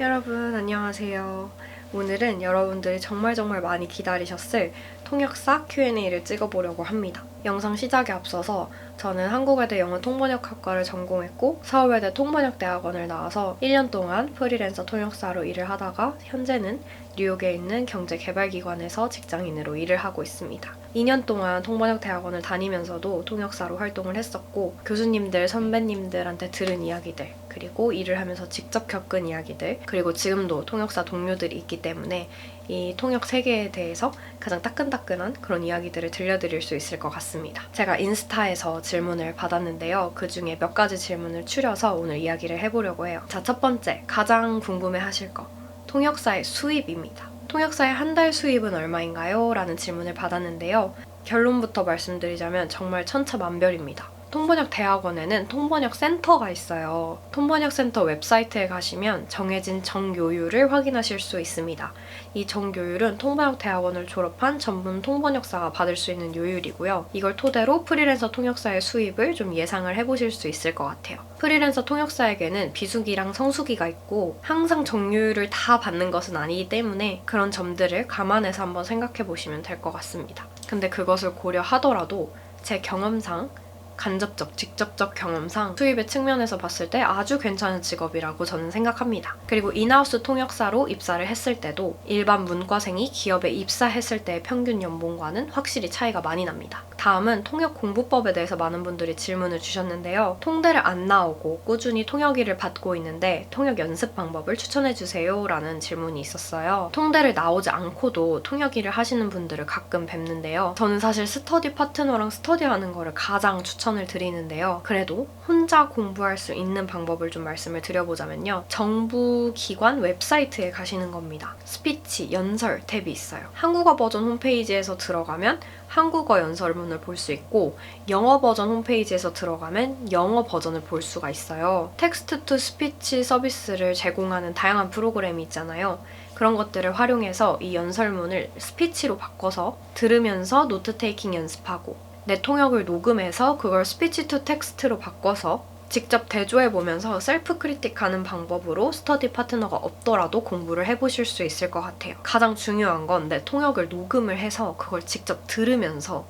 여러분 안녕하세요. 오늘은 여러분들이 정말 많이 기다리셨을 통역사 Q&A를 찍어보려고 합니다. 영상 시작에 앞서서 저는 한국외대 영어 통번역학과를 전공했고 서울외대 통번역대학원을 나와서 1년 동안 프리랜서 통역사로 일을 하다가 현재는 뉴욕에 있는 경제개발기관에서 직장인으로 일을 하고 있습니다. 2년 동안 통번역대학원을 다니면서도 통역사로 활동을 했었고 교수님들, 선배님들한테 들은 이야기들 그리고 일을 하면서 직접 겪은 이야기들 그리고 지금도 통역사 동료들이 있기 때문에 이 통역 세계에 대해서 가장 따끈따끈한 그런 이야기들을 들려드릴 수 있을 것 같습니다. 제가 인스타에서 질문을 받았는데요. 그 중에 몇 가지 질문을 추려서 오늘 이야기를 해보려고 해요. 자, 첫 번째, 가장 궁금해하실 거. 통역사의 수입입니다. 통역사의 한 달 수입은 얼마인가요? 라는 질문을 받았는데요. 결론부터 말씀드리자면 정말 천차만별입니다. 통번역 대학원에는 통번역 센터가 있어요. 통번역 센터 웹사이트에 가시면 정해진 정교율을 확인하실 수 있습니다. 이 정교율은 통번역 대학원을 졸업한 전문 통번역사가 받을 수 있는 요율이고요. 이걸 토대로 프리랜서 통역사의 수입을 좀 예상을 해보실 수 있을 것 같아요. 프리랜서 통역사에게는 비수기랑 성수기가 있고 항상 정규율을 다 받는 것은 아니기 때문에 그런 점들을 감안해서 한번 생각해 보시면 될 것 같습니다. 근데 그것을 고려하더라도 제 경험상 간접적, 직접적 경험상 수입의 측면에서 봤을 때 아주 괜찮은 직업이라고 저는 생각합니다. 그리고 인하우스 통역사로 입사를 했을 때도 일반 문과생이 기업에 입사했을 때의 평균 연봉과는 확실히 차이가 많이 납니다. 다음은 통역 공부법에 대해서 많은 분들이 질문을 주셨는데요. 통대를 안 나오고 꾸준히 통역일을 받고 있는데 통역 연습 방법을 추천해주세요 라는 질문이 있었어요. 통대를 나오지 않고도 통역일을 하시는 분들을 가끔 뵙는데요. 저는 사실 스터디 파트너랑 스터디하는 거를 가장 추천을 드리는데요. 그래도 혼자 공부할 수 있는 방법을 좀 말씀을 드려보자면요. 정부 기관 웹사이트에 가시는 겁니다. 스피치, 연설 탭이 있어요. 한국어 버전 홈페이지에서 들어가면 한국어 연설문을 볼 수 있고 영어 버전 홈페이지에서 들어가면 영어 버전을 볼 수가 있어요. 텍스트 투 스피치 서비스를 제공하는 다양한 프로그램이 있잖아요. 그런 것들을 활용해서 이 연설문을 스피치로 바꿔서 들으면서 노트 테이킹 연습하고 내 통역을 녹음해서 그걸 스피치 투 텍스트로 바꿔서 직접 대조해보면서 셀프 크리틱하는 방법으로 스터디 파트너가 없더라도 공부를 해보실 수 있을 것 같아요. 가장 중요한 건 내 통역을 녹음을 해서 그걸 직접 들으면서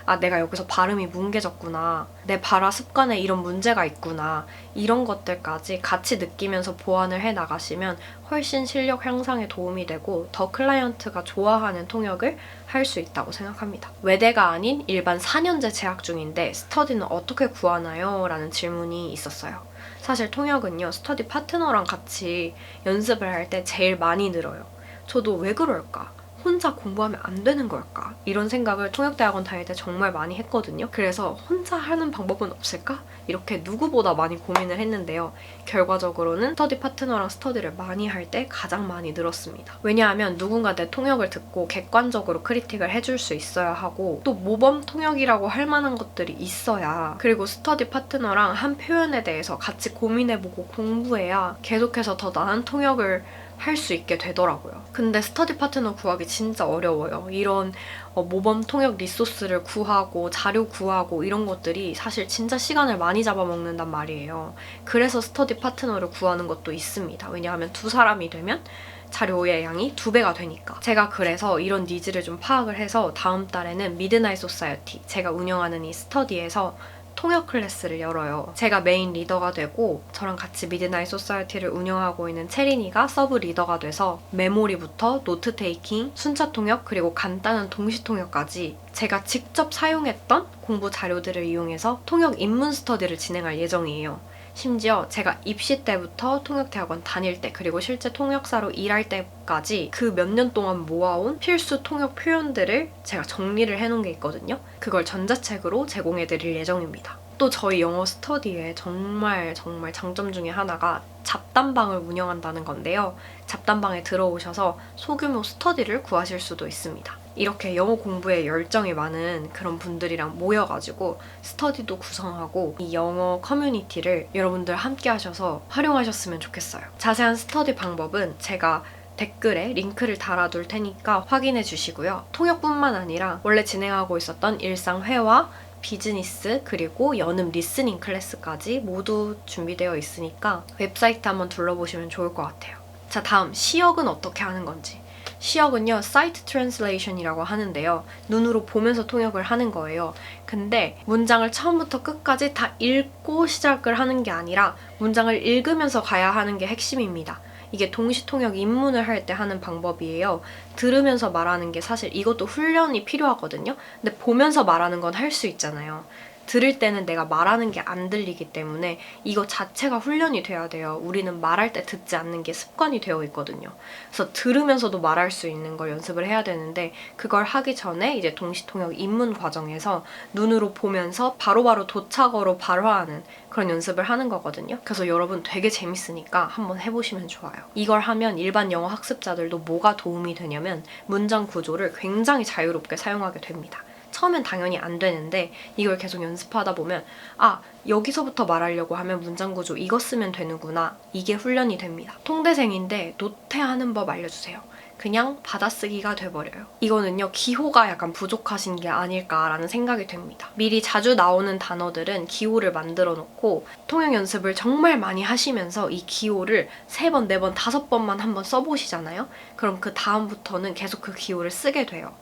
아, 내가 여기서 발음이 뭉개졌구나. 내 발화 습관에 이런 문제가 있구나. 이런 것들까지 같이 느끼면서 보완을 해 나가시면 훨씬 실력 향상에 도움이 되고 더 클라이언트가 좋아하는 통역을 할 수 있다고 생각합니다. 외대가 아닌 일반 4년제 재학 중인데 스터디는 어떻게 구하나요? 라는 질문이 있었어요. 사실 통역은요, 스터디 파트너랑 같이 연습을 할 때 제일 많이 늘어요. 저도 왜 그럴까? 혼자 공부하면 안 되는 걸까? 이런 생각을 통역대학원 다닐 때 정말 많이 했거든요. 그래서 혼자 하는 방법은 없을까? 이렇게 누구보다 많이 고민을 했는데요. 결과적으로는 스터디 파트너랑 스터디를 많이 할 때 가장 많이 늘었습니다. 왜냐하면 누군가 내 통역을 듣고 객관적으로 크리틱을 해줄 수 있어야 하고 또 모범 통역이라고 할 만한 것들이 있어야 그리고 스터디 파트너랑 한 표현에 대해서 같이 고민해보고 공부해야 계속해서 더 나은 통역을 할 수 있게 되더라고요. 근데 스터디 파트너 구하기 진짜 어려워요. 이런 모범 통역 리소스를 구하고 자료 구하고 이런 것들이 사실 진짜 시간을 많이 잡아먹는단 말이에요. 그래서 스터디 파트너를 구하는 것도 있습니다. 왜냐하면 두 사람이 되면 자료의 양이 2배가 되니까. 제가 그래서 이런 니즈를 좀 파악을 해서 다음 달에는 미드나잇 소사이어티, 제가 운영하는 이 스터디에서 통역 클래스를 열어요. 제가 메인 리더가 되고 저랑 같이 미드나잇 소사이어티를 운영하고 있는 체린이가 서브 리더가 돼서 메모리부터 노트 테이킹, 순차 통역 그리고 간단한 동시 통역까지 제가 직접 사용했던 공부 자료들을 이용해서 통역 입문 스터디를 진행할 예정이에요. 심지어 제가 입시 때부터 통역대학원 다닐 때 그리고 실제 통역사로 일할 때까지 그 몇 년 동안 모아온 필수 통역 표현들을 제가 정리를 해놓은 게 있거든요. 그걸 전자책으로 제공해드릴 예정입니다. 또 저희 영어 스터디에 정말 장점 중에 하나가 잡담방을 운영한다는 건데요. 잡담방에 들어오셔서 소규모 스터디를 구하실 수도 있습니다. 이렇게 영어 공부에 열정이 많은 그런 분들이랑 모여가지고 스터디도 구성하고 이 영어 커뮤니티를 여러분들 함께 하셔서 활용하셨으면 좋겠어요. 자세한 스터디 방법은 제가 댓글에 링크를 달아둘 테니까 확인해 주시고요. 통역뿐만 아니라 원래 진행하고 있었던 일상회화, 비즈니스, 그리고 연음 리스닝 클래스까지 모두 준비되어 있으니까 웹사이트 한번 둘러보시면 좋을 것 같아요. 자, 다음 시역은 어떻게 하는 건지. 시역은요, sight translation이라고 하는데요. 눈으로 보면서 통역을 하는 거예요. 근데 문장을 처음부터 끝까지 다 읽고 시작을 하는 게 아니라 문장을 읽으면서 가야 하는 게 핵심입니다. 이게 동시통역 입문을 할 때 하는 방법이에요. 들으면서 말하는 게 사실 이것도 훈련이 필요하거든요. 근데 보면서 말하는 건 할 수 있잖아요. 들을 때는 내가 말하는 게 안 들리기 때문에 이거 자체가 훈련이 돼야 돼요. 우리는 말할 때 듣지 않는 게 습관이 되어 있거든요. 그래서 들으면서도 말할 수 있는 걸 연습을 해야 되는데 그걸 하기 전에 이제 동시통역 입문 과정에서 눈으로 보면서 바로바로 도착어로 발화하는 그런 연습을 하는 거거든요. 그래서 여러분 되게 재밌으니까 한번 해보시면 좋아요. 이걸 하면 일반 영어 학습자들도 뭐가 도움이 되냐면 문장 구조를 굉장히 자유롭게 사용하게 됩니다. 처음엔 당연히 안 되는데 이걸 계속 연습하다 보면 아, 여기서부터 말하려고 하면 문장 구조 이거 쓰면 되는구나. 이게 훈련이 됩니다. 통대생인데 노태하는 법 알려주세요. 그냥 받아쓰기가 돼버려요. 이거는요, 기호가 약간 부족하신 게 아닐까라는 생각이 됩니다. 미리 자주 나오는 단어들은 기호를 만들어 놓고 통역 연습을 정말 많이 하시면서 이 기호를 3번, 4번, 5번만 한번 써보시잖아요? 그럼 그 다음부터는 계속 그 기호를 쓰게 돼요.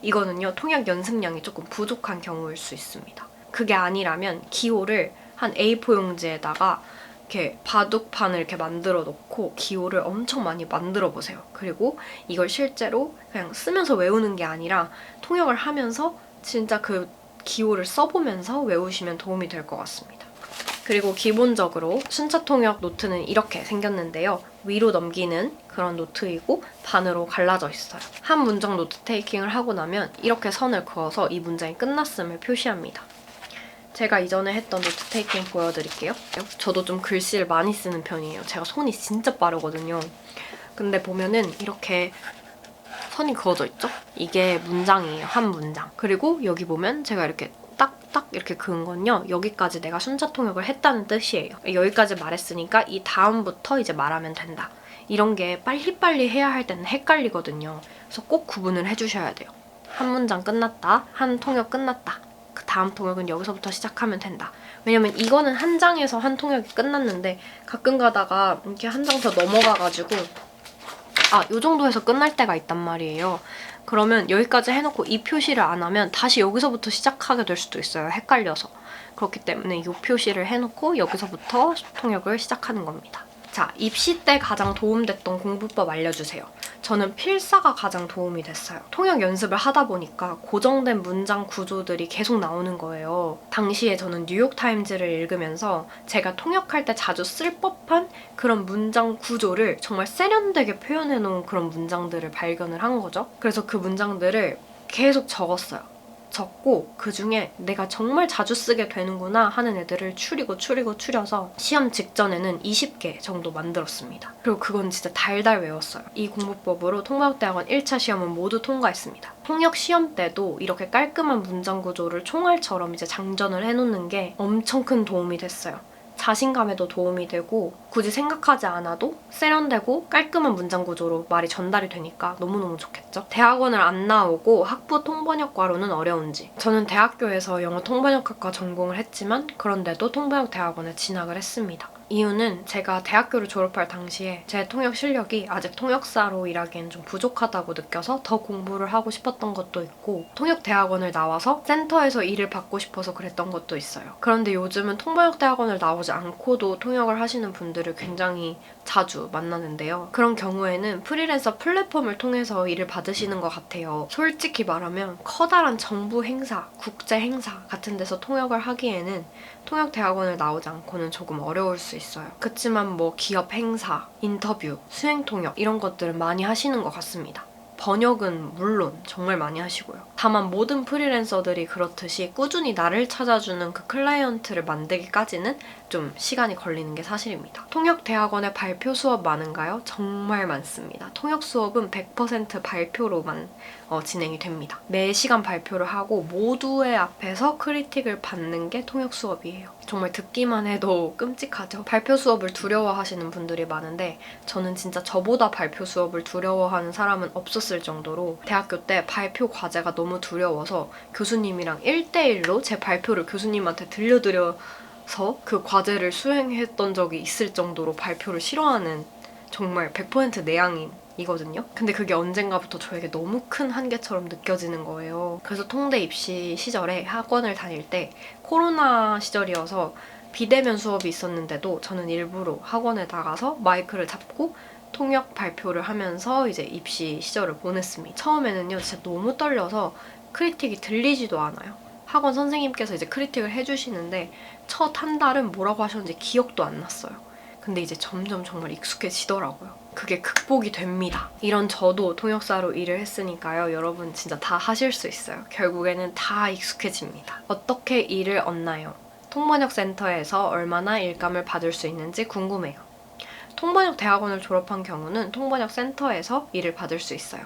이거는요, 통역 연습량이 조금 부족한 경우일 수 있습니다. 그게 아니라면 기호를 한 A4 용지에다가 이렇게 바둑판을 이렇게 만들어 놓고 기호를 엄청 많이 만들어 보세요. 그리고 이걸 실제로 그냥 쓰면서 외우는 게 아니라 통역을 하면서 진짜 그 기호를 써보면서 외우시면 도움이 될 것 같습니다. 그리고 기본적으로 순차 통역 노트는 이렇게 생겼는데요. 위로 넘기는 그런 노트이고 반으로 갈라져 있어요. 한 문장 노트 테이킹을 하고 나면 이렇게 선을 그어서 이 문장이 끝났음을 표시합니다. 제가 이전에 했던 노트 테이킹 보여드릴게요. 저도 좀 글씨를 많이 쓰는 편이에요. 제가 손이 진짜 빠르거든요. 근데 보면은 이렇게 선이 그어져 있죠? 이게 문장이에요. 한 문장. 그리고 여기 보면 제가 이렇게 딱 이렇게 그은 건요, 여기까지 내가 순차 통역을 했다는 뜻이에요. 여기까지 말했으니까 이 다음부터 이제 말하면 된다. 이런 게 빨리빨리 해야 할 때는 헷갈리거든요. 그래서 꼭 구분을 해주셔야 돼요. 한 문장 끝났다, 한 통역 끝났다. 그 다음 통역은 여기서부터 시작하면 된다. 왜냐면 이거는 한 장에서 한 통역이 끝났는데 가끔 가다가 이렇게 한 장 더 넘어가가지고 요 정도에서 끝날 때가 있단 말이에요. 그러면 여기까지 해놓고 이 표시를 안 하면 다시 여기서부터 시작하게 될 수도 있어요. 헷갈려서. 그렇기 때문에 이 표시를 해놓고 여기서부터 통역을 시작하는 겁니다. 자, 입시 때 가장 도움됐던 공부법 알려주세요. 저는 필사가 가장 도움이 됐어요. 통역 연습을 하다 보니까 고정된 문장 구조들이 계속 나오는 거예요. 당시에 저는 뉴욕타임즈를 읽으면서 제가 통역할 때 자주 쓸 법한 그런 문장 구조를 정말 세련되게 표현해놓은 그런 문장들을 발견을 한 거죠. 그래서 그 문장들을 계속 적었어요. 적고 그중에 내가 정말 자주 쓰게 되는구나 하는 애들을 추려서 시험 직전에는 20개 정도 만들었습니다. 그리고 그건 진짜 달달 외웠어요. 이 공부법으로 통번역대학원 1차 시험은 모두 통과했습니다. 통역 시험 때도 이렇게 깔끔한 문장 구조를 총알처럼 이제 장전을 해놓는 게 엄청 큰 도움이 됐어요. 자신감에도 도움이 되고 굳이 생각하지 않아도 세련되고 깔끔한 문장 구조로 말이 전달이 되니까 너무너무 좋겠죠? 대학원을 안 나오고 학부 통번역과로는 어려운지. 저는 대학교에서 영어 통번역학과 전공을 했지만 그런데도 통번역 대학원에 진학을 했습니다. 이유는 제가 대학교를 졸업할 당시에 제 통역 실력이 아직 통역사로 일하기엔 좀 부족하다고 느껴서 더 공부를 하고 싶었던 것도 있고 통역 대학원을 나와서 센터에서 일을 받고 싶어서 그랬던 것도 있어요. 그런데 요즘은 통번역 대학원을 나오지 않고도 통역을 하시는 분들을 굉장히 자주 만나는데요. 그런 경우에는 프리랜서 플랫폼을 통해서 일을 받으시는 것 같아요. 솔직히 말하면 커다란 정부 행사, 국제 행사 같은 데서 통역을 하기에는 통역대학원을 나오지 않고는 조금 어려울 수 있어요. 그치만 뭐 기업 행사, 인터뷰, 수행 통역 이런 것들은 많이 하시는 것 같습니다. 번역은 물론 정말 많이 하시고요. 다만 모든 프리랜서들이 그렇듯이 꾸준히 나를 찾아주는 그 클라이언트를 만들기까지는 좀 시간이 걸리는 게 사실입니다. 통역대학원에 발표 수업 많은가요? 정말 많습니다. 통역 수업은 100% 발표로만 진행이 됩니다. 매 시간 발표를 하고 모두의 앞에서 크리틱을 받는 게 통역 수업이에요. 정말 듣기만 해도 끔찍하죠. 발표 수업을 두려워하시는 분들이 많은데 저는 진짜 저보다 발표 수업을 두려워하는 사람은 없었을 정도로 대학교 때 발표 과제가 너무 두려워서 교수님이랑 1대1로 제 발표를 교수님한테 들려드려서 그 과제를 수행했던 적이 있을 정도로 발표를 싫어하는 정말 100% 내향인이거든요. 근데 그게 언젠가부터 저에게 너무 큰 한계처럼 느껴지는 거예요. 그래서 통대 입시 시절에 학원을 다닐 때 코로나 시절이어서 비대면 수업이 있었는데도 저는 일부러 학원에 나가서 마이크를 잡고 통역 발표를 하면서 이제 입시 시절을 보냈습니다. 처음에는요, 진짜 너무 떨려서 크리틱이 들리지도 않아요. 학원 선생님께서 이제 크리틱을 해주시는데 첫 한 달은 뭐라고 하셨는지 기억도 안 났어요. 근데 이제 점점 정말 익숙해지더라고요. 그게 극복이 됩니다. 이런 저도 통역사로 일을 했으니까요. 여러분 진짜 다 하실 수 있어요. 결국에는 다 익숙해집니다. 어떻게 일을 얻나요? 통번역 센터에서 얼마나 일감을 받을 수 있는지 궁금해요. 통번역 대학원을 졸업한 경우는 통번역 센터에서 일을 받을 수 있어요.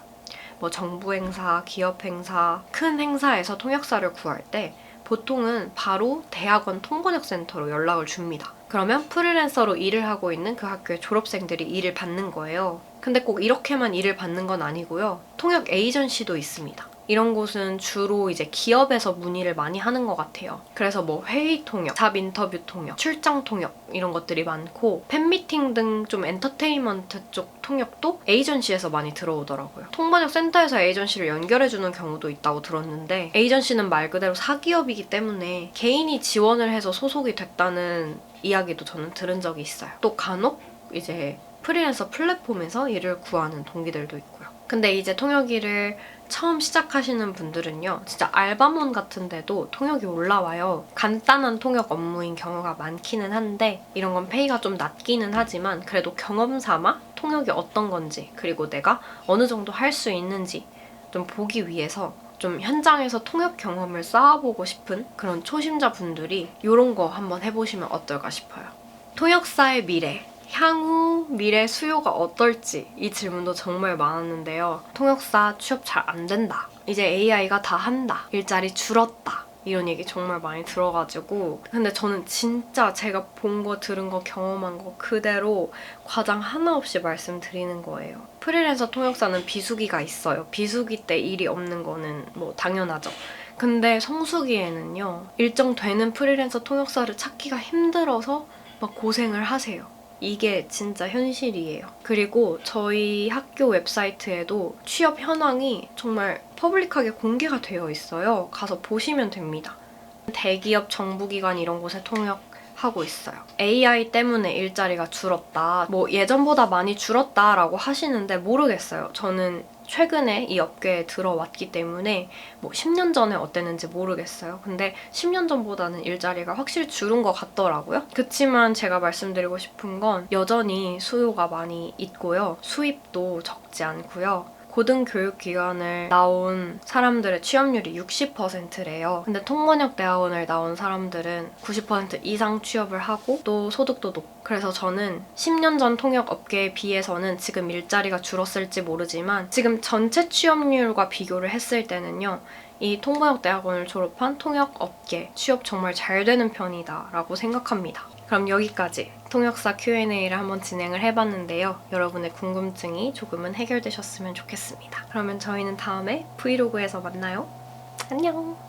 뭐 정부 행사, 기업 행사, 큰 행사에서 통역사를 구할 때 보통은 바로 대학원 통번역 센터로 연락을 줍니다. 그러면 프리랜서로 일을 하고 있는 그 학교의 졸업생들이 일을 받는 거예요. 근데 꼭 이렇게만 일을 받는 건 아니고요. 통역 에이전시도 있습니다. 이런 곳은 주로 이제 기업에서 문의를 많이 하는 것 같아요. 그래서 뭐 회의 통역, 잡 인터뷰 통역, 출장 통역 이런 것들이 많고 팬미팅 등 좀 엔터테인먼트 쪽 통역도 에이전시에서 많이 들어오더라고요. 통번역 센터에서 에이전시를 연결해주는 경우도 있다고 들었는데 에이전시는 말 그대로 사기업이기 때문에 개인이 지원을 해서 소속이 됐다는 이야기도 저는 들은 적이 있어요. 또 간혹 이제 프리랜서 플랫폼에서 일을 구하는 동기들도 있고요. 근데 이제 통역 일을 처음 시작하시는 분들은요, 진짜 알바몬 같은 데도 통역이 올라와요. 간단한 통역 업무인 경우가 많기는 한데 이런 건 페이가 좀 낮기는 하지만 그래도 경험 삼아 통역이 어떤 건지 그리고 내가 어느 정도 할 수 있는지 좀 보기 위해서 좀 현장에서 통역 경험을 쌓아보고 싶은 그런 초심자분들이 이런 거 한번 해보시면 어떨까 싶어요. 통역사의 미래. 향후 미래 수요가 어떨지 이 질문도 정말 많았는데요. 통역사 취업 잘 안 된다. 이제 AI가 다 한다. 일자리 줄었다. 이런 얘기 정말 많이 들어가지고 근데 저는 진짜 제가 본 거, 들은 거, 경험한 거 그대로 과장 하나 없이 말씀드리는 거예요. 프리랜서 통역사는 비수기가 있어요. 비수기 때 일이 없는 거는 뭐 당연하죠. 근데 성수기에는요. 일정 되는 프리랜서 통역사를 찾기가 힘들어서 막 고생을 하세요. 이게 진짜 현실이에요. 그리고 저희 학교 웹사이트에도 취업 현황이 정말 퍼블릭하게 공개가 되어 있어요. 가서 보시면 됩니다. 대기업, 정부기관 이런 곳에 통역하고 있어요. AI 때문에 일자리가 줄었다. 뭐 예전보다 많이 줄었다라고 하시는데 모르겠어요. 저는 최근에 이 업계에 들어왔기 때문에 뭐 10년 전에 어땠는지 모르겠어요. 근데 10년 전보다는 일자리가 확실히 줄은 것 같더라고요. 그치만 제가 말씀드리고 싶은 건 여전히 수요가 많이 있고요. 수입도 적지 않고요. 고등교육기관을 나온 사람들의 취업률이 60%래요. 근데 통번역 대학원을 나온 사람들은 90% 이상 취업을 하고 또 소득도 높고 그래서 저는 10년 전 통역 업계에 비해서는 지금 일자리가 줄었을지 모르지만 지금 전체 취업률과 비교를 했을 때는요. 이 통번역 대학원을 졸업한 통역 업계 취업 정말 잘 되는 편이다 라고 생각합니다. 그럼 여기까지 통역사 Q&A를 한번 진행을 해봤는데요. 여러분의 궁금증이 조금은 해결되셨으면 좋겠습니다. 그러면 저희는 다음에 브이로그에서 만나요. 안녕!